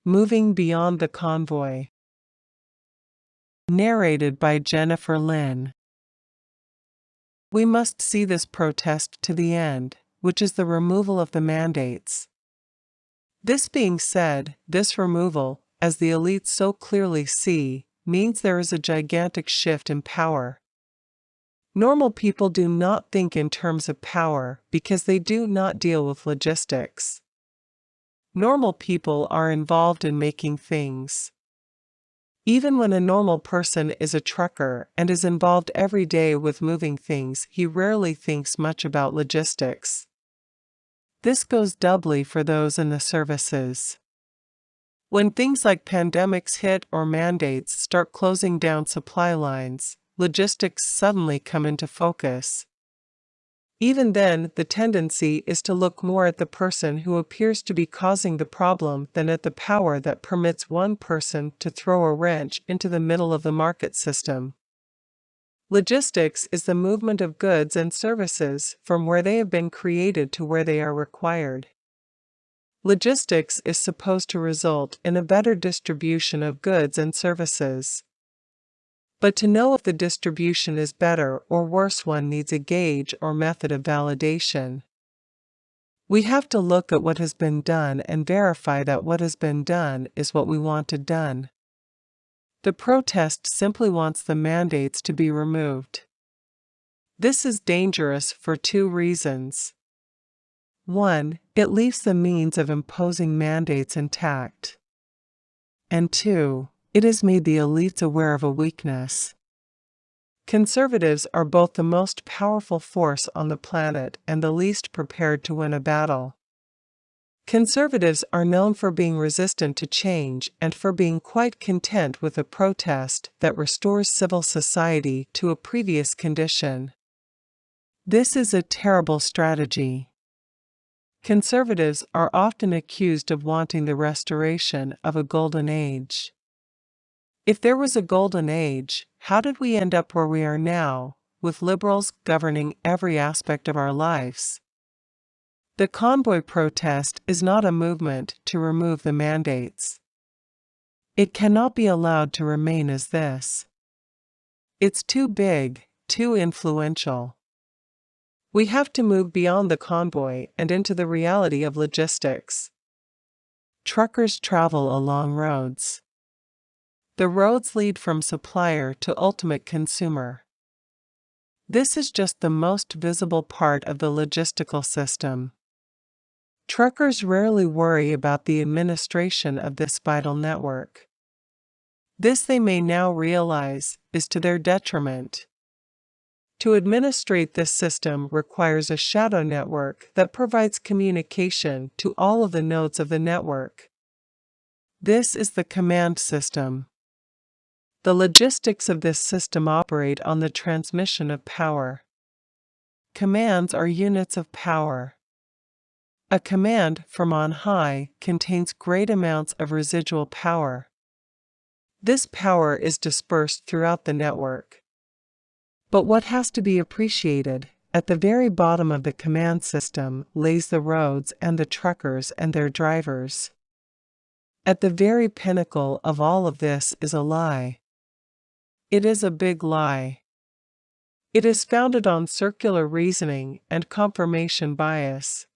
Moving Beyond the Convoy. Narrated by Jennifer Lynn. We must see this protest to the end, which is the removal of the mandates. This being said, this removal, as the elites so clearly see, means there is a gigantic shift in power. Normal people do not think in terms of power because they do not deal with logistics. Normal people are involved in making things. Even when a normal person is a trucker and is involved every day with moving things, he rarely thinks much about logistics. This goes doubly for those in the services. When things like pandemics hit or mandates start closing down supply lines, logistics suddenly come into focus. Even then, the tendency is to look more at the person who appears to be causing the problem than at the power that permits one person to throw a wrench into the middle of the market system. Logistics is the movement of goods and services from where they have been created to where they are required. Logistics is supposed to result in a better distribution of goods and services. But to know if the distribution is better or worse, one needs a gauge or method of validation. We have to look at what has been done and verify that what has been done is what we wanted done. The protest simply wants the mandates to be removed. This is dangerous for two reasons. 1. It leaves the means of imposing mandates intact. And 2. It has made the elites aware of a weakness. Conservatives are both the most powerful force on the planet and the least prepared to win a battle. Conservatives are known for being resistant to change and for being quite content with a protest that restores civil society to a previous condition. This is a terrible strategy. Conservatives are often accused of wanting the restoration of a golden age. If there was a golden age, how did we end up where we are now, with liberals governing every aspect of our lives? The Convoy protest is not a movement to remove the mandates. It cannot be allowed to remain as this. It's too big, too influential. We have to move beyond the convoy and into the reality of logistics. Truckers travel along roads. The roads lead from supplier to ultimate consumer. This is just the most visible part of the logistical system. Truckers rarely worry about the administration of this vital network. This, they may now realize, is to their detriment. To administrate this system requires a shadow network that provides communication to all of the nodes of the network. This is the command system. The logistics of this system operate on the transmission of power. Commands are units of power. A command from on high contains great amounts of residual power. This power is dispersed throughout the network. But what has to be appreciated, at the very bottom of the command system lays the roads and the truckers and their drivers. At the very pinnacle of all of this is a lie. It is a big lie. It is founded on circular reasoning and confirmation bias.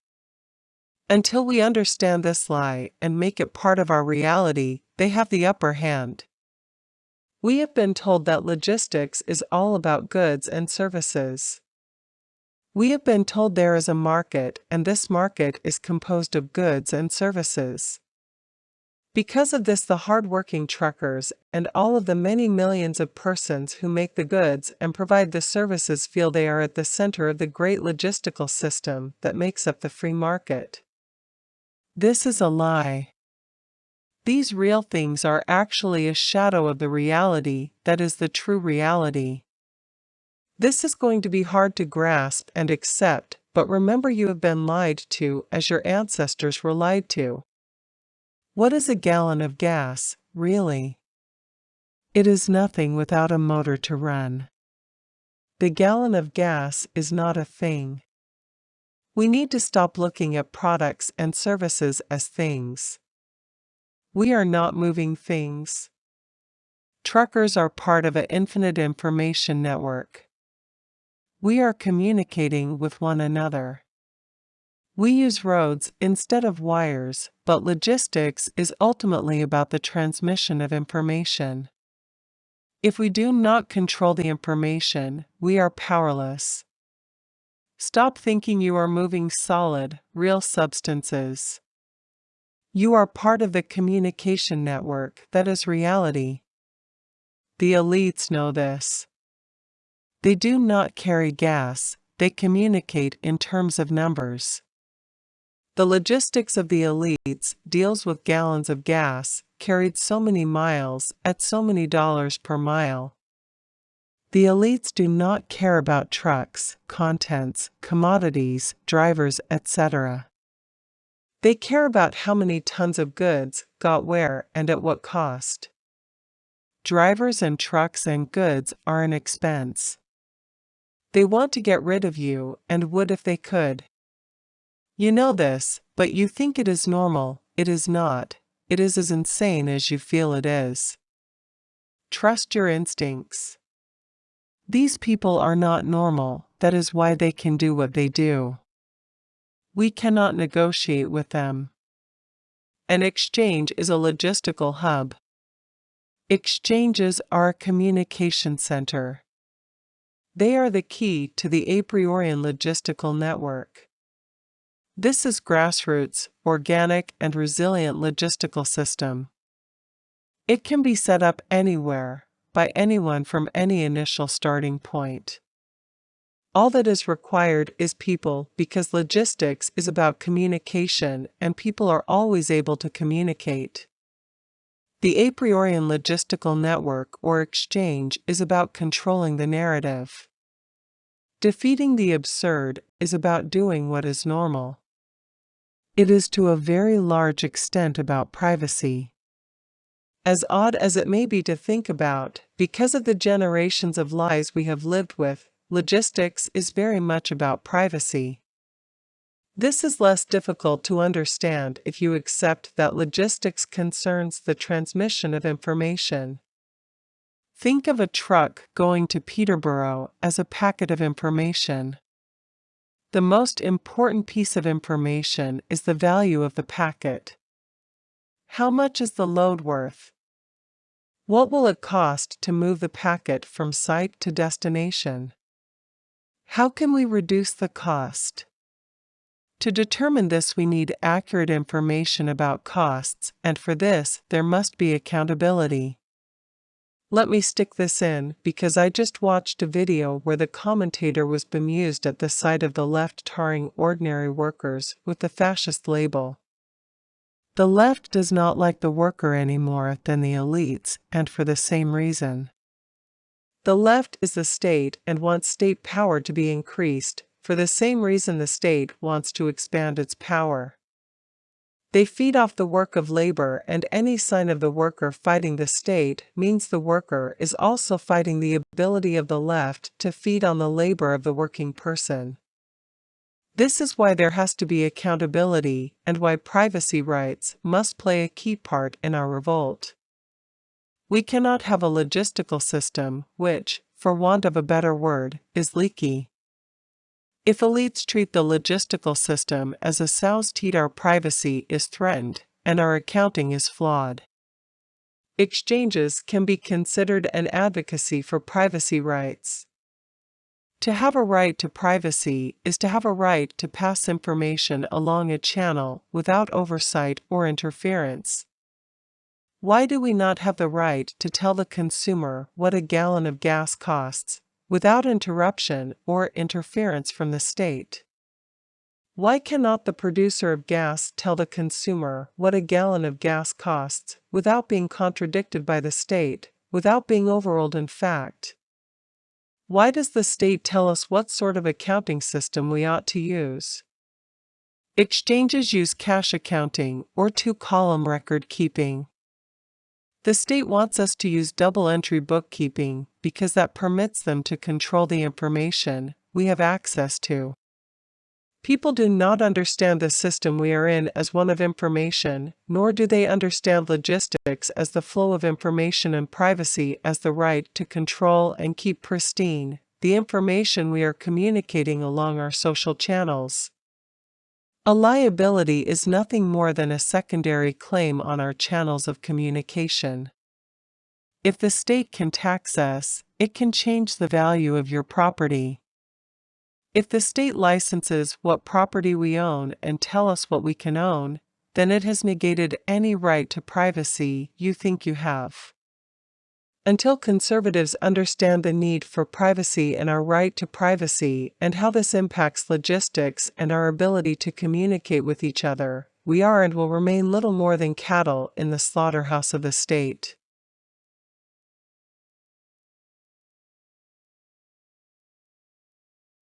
Until we understand this lie and make it part of our reality, they have the upper hand. We have been told that logistics is all about goods and services. We have been told there is a market, and this market is composed of goods and services. Because of this, the hard-working truckers and all of the many millions of persons who make the goods and provide the services feel they are at the center of the great logistical system that makes up the free market. This is a lie. These real things are actually a shadow of the reality that is the true reality. This is going to be hard to grasp and accept, but remember, you have been lied to as your ancestors were lied to. What is a gallon of gas, really? It is nothing without a motor to run. The gallon of gas is not a thing. We need to stop looking at products and services as things. We are not moving things. Truckers are part of an infinite information network. We are communicating with one another. We use roads instead of wires, but logistics is ultimately about the transmission of information. If we do not control the information, we are powerless. Stop thinking you are moving solid, real substances. You are part of the communication network that is reality. The elites know this. They do not carry gas, they communicate in terms of numbers. The logistics of the elites deals with gallons of gas, carried so many miles, at so many dollars per mile. The elites do not care about trucks, contents, commodities, drivers, etc. They care about how many tons of goods got where and at what cost. Drivers and trucks and goods are an expense. They want to get rid of you and would if they could. You know this, but you think it is normal. It is not. It is as insane as you feel it is. Trust your instincts. These people are not normal, that is why they can do what they do. We cannot negotiate with them. An exchange is a logistical hub. Exchanges are a communication center. They are the key to the a priorian logistical network. This is grassroots, organic, and resilient logistical system. It can be set up anywhere, by anyone from any initial starting point. All that is required is people, because logistics is about communication and people are always able to communicate. The a priorian logistical network or exchange is about controlling the narrative. Defeating the absurd is about doing what is normal. It is to a very large extent about privacy. As odd as it may be to think about, because of the generations of lies we have lived with, logistics is very much about privacy. This is less difficult to understand if you accept that logistics concerns the transmission of information. Think of a truck going to Peterborough as a packet of information. The most important piece of information is the value of the packet. How much is the load worth? What will it cost to move the packet from site to destination? How can we reduce the cost? To determine this, we need accurate information about costs, and for this, there must be accountability. Let me stick this in, because I just watched a video where the commentator was bemused at the sight of the left tarring ordinary workers with the fascist label. The left does not like the worker any more than the elites, and for the same reason. The left is the state and wants state power to be increased, for the same reason the state wants to expand its power. They feed off the work of labor, and any sign of the worker fighting the state means the worker is also fighting the ability of the left to feed on the labor of the working person. This is why there has to be accountability and why privacy rights must play a key part in our revolt. We cannot have a logistical system which, for want of a better word, is leaky. If elites treat the logistical system as a sow's teat, our privacy is threatened, and our accounting is flawed. Exchanges can be considered an advocacy for privacy rights. To have a right to privacy is to have a right to pass information along a channel without oversight or interference. Why do we not have the right to tell the consumer what a gallon of gas costs, without interruption or interference from the state? Why cannot the producer of gas tell the consumer what a gallon of gas costs, without being contradicted by the state, without being overruled in fact? Why does the state tell us what sort of accounting system we ought to use? Exchanges use cash accounting or two-column record keeping. The state wants us to use double-entry bookkeeping because that permits them to control the information we have access to. People do not understand the system we are in as one of information, nor do they understand logistics as the flow of information and privacy as the right to control and keep pristine the information we are communicating along our social channels. A liability is nothing more than a secondary claim on our channels of communication. If the state can tax us, it can change the value of your property. If the state licenses what property we own and tell us what we can own, then it has negated any right to privacy you think you have. Until conservatives understand the need for privacy and our right to privacy and how this impacts logistics and our ability to communicate with each other, we are and will remain little more than cattle in the slaughterhouse of the state.